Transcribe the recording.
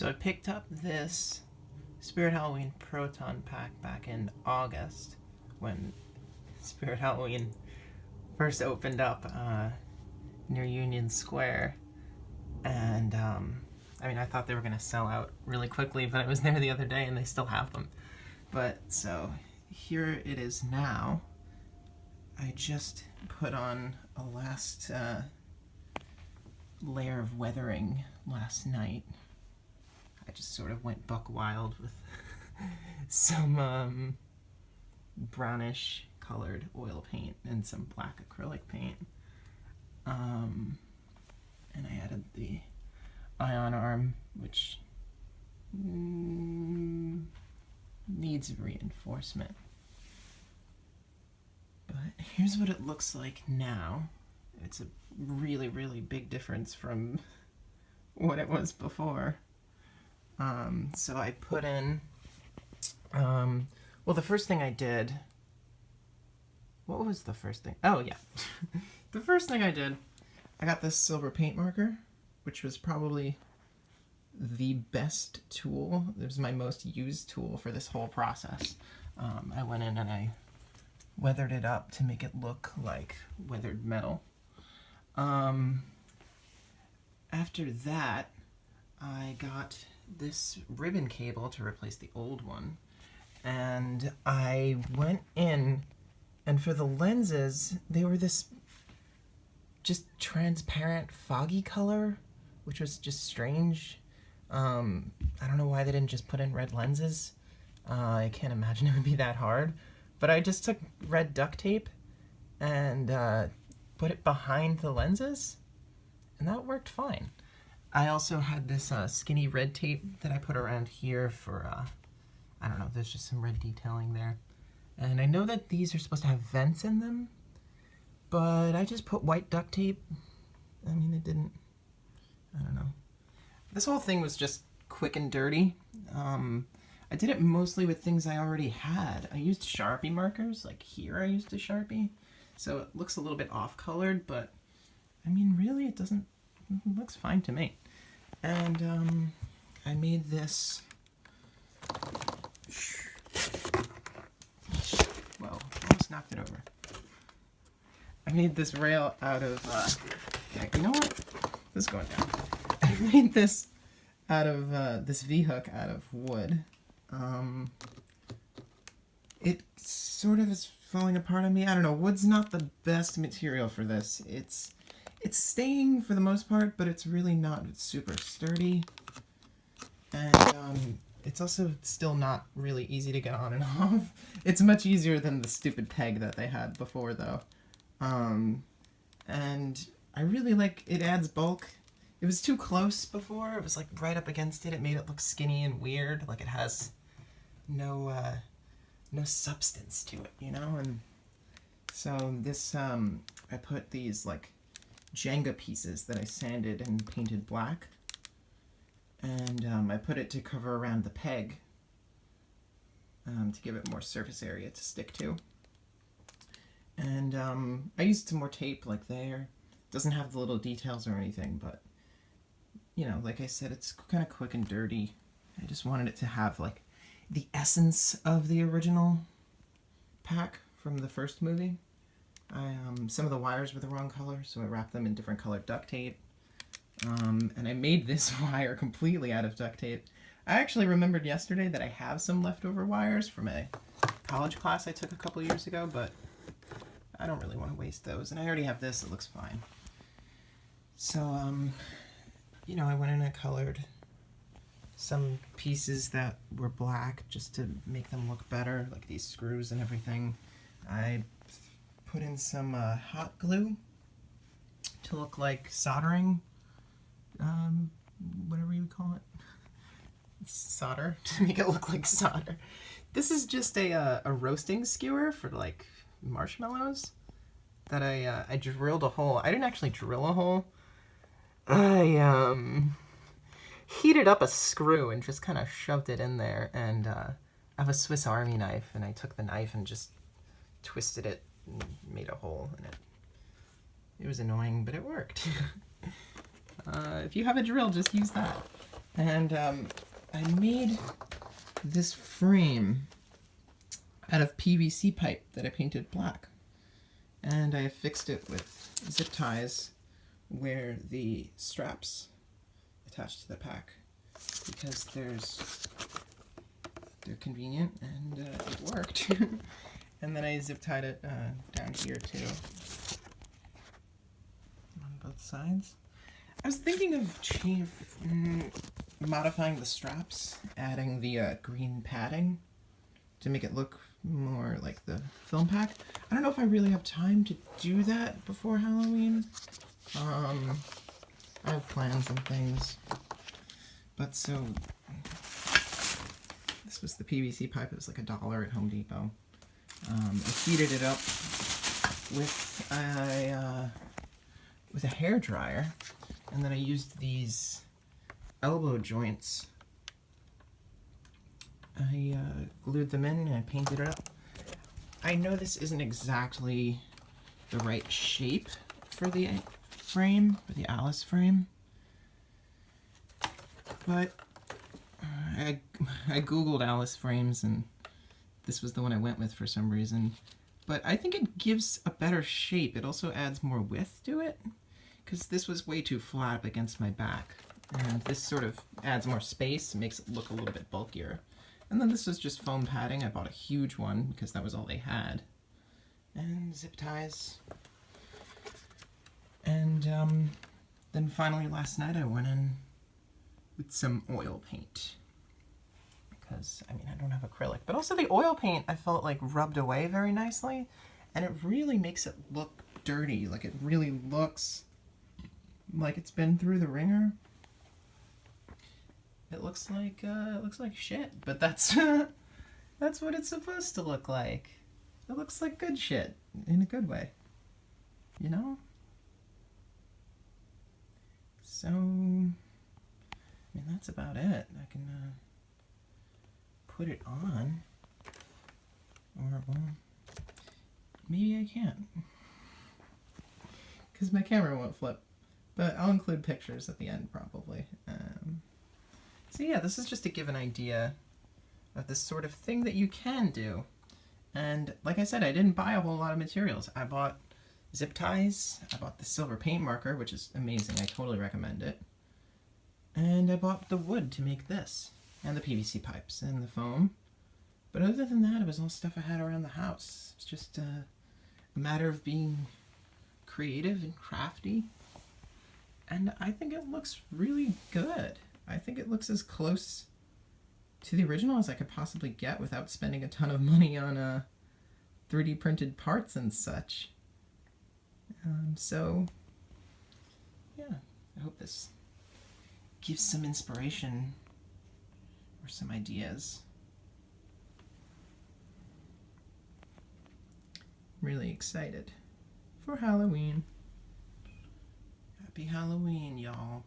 So I picked up this Spirit Halloween Proton pack back in August when Spirit Halloween first opened up near Union Square. And I mean, I thought they were going to sell out really quickly, but I was there the other day and they still have them. But so here it is now. I just put on a last layer of weathering last night. I just sort of went buck wild with some brownish colored oil paint and some black acrylic paint. And I added the ion arm, which needs reinforcement. But here's what it looks like now. It's a really, really big difference from what it was before. So I put in, well, the first thing I did, what was the first thing? Oh, yeah. The first thing I did, I got this silver paint marker, which was probably the best tool. It was my most used tool for this whole process. I went in and I weathered it up to make it look like weathered metal. After that, I got this ribbon cable to replace the old one, and I went in, and for the lenses, they were this just transparent foggy color, which was just strange. I don't know why they didn't just put in red lenses. I can't imagine it would be that hard, but I just took red duct tape and put it behind the lenses, and that worked fine. I also had this skinny red tape that I put around here for, I don't know, there's just some red detailing there. And I know that these are supposed to have vents in them, but I just put white duct tape. I mean, it didn't, I don't know. This whole thing was just quick and dirty. I did it mostly with things I already had. I used Sharpie markers, like here I used a Sharpie. So it looks a little bit off-colored, but I mean, really, it doesn't, it looks fine to me. And I made this, whoa, almost knocked it over. I made this rail out of, okay, you know what? This is going down. I made this out of, this V-hook out of wood. It sort of is falling apart on me. I don't know, wood's not the best material for this. It's staying for the most part, but it's really not super sturdy. And it's also still not really easy to get on and off. It's much easier than the stupid peg that they had before, though. And I really like, it adds bulk. It was too close before. It was like right up against it. It made it look skinny and weird, like it has no substance to it, you know? And so this, I put these like Jenga pieces that I sanded and painted black, and I put it to cover around the peg to give it more surface area to stick to. And I used some more tape like there. Doesn't have the little details or anything, but you know, like I said, it's kind of quick and dirty. I just wanted it to have like the essence of the original pack from the first movie. Some of the wires were the wrong color, so I wrapped them in different colored duct tape. And I made this wire completely out of duct tape. I actually remembered yesterday that I have some leftover wires from a college class I took a couple years ago, but I don't really want to waste those. And I already have this, it looks fine. So, you know, I went in and colored some pieces that were black just to make them look better, like these screws and everything. I put in some hot glue to look like soldering, whatever you would call it. Solder, to make it look like solder. This is just a roasting skewer for like marshmallows that I drilled a hole. I didn't actually drill a hole. I heated up a screw and just kind of shoved it in there, and I have a Swiss Army knife, and I took the knife and just twisted it and made a hole in it. It was annoying, but it worked. If you have a drill, just use that. And I made this frame out of PVC pipe that I painted black. And I fixed it with zip ties where the straps attached to the pack, because they're convenient, and it worked. And then I zip tied it down here too on both sides. I was thinking of modifying the straps, adding the green padding to make it look more like the film pack. I don't know if I really have time to do that before Halloween. I have plans and things. But so, this was the PVC pipe. It was like $1 at Home Depot. I heated it up with a hair dryer, and then I used these elbow joints. I glued them in and I painted it up. I know this isn't exactly the right shape for the frame, for the Alice frame, but I googled Alice frames and this was the one I went with for some reason. But I think it gives a better shape. It also adds more width to it, because this was way too flat up against my back. And this sort of adds more space, makes it look a little bit bulkier. And then this was just foam padding. I bought a huge one because that was all they had. And zip ties. And then finally last night I went in with some oil paint. Because, I mean, I don't have acrylic. But also the oil paint I felt like rubbed away very nicely. And it really makes it look dirty. Like, it really looks like it's been through the ringer. It looks like shit, but that's that's what it's supposed to look like. It looks like good shit in a good way, you know. So, I mean, that's about it. I can put it on, or well, maybe I can't, because my camera won't flip. But I'll include pictures at the end probably. So yeah, this is just to give an idea of this sort of thing that you can do. And like I said, I didn't buy a whole lot of materials. I bought zip ties, I bought the silver paint marker, which is amazing, I totally recommend it. And I bought the wood to make this, and the PVC pipes, and the foam. But other than that, it was all stuff I had around the house. It's just a matter of being creative and crafty. And I think it looks really good. I think it looks as close to the original as I could possibly get without spending a ton of money on 3D printed parts and such. So, yeah, I hope this gives some inspiration or some ideas. Really excited for Halloween. Happy Halloween, y'all.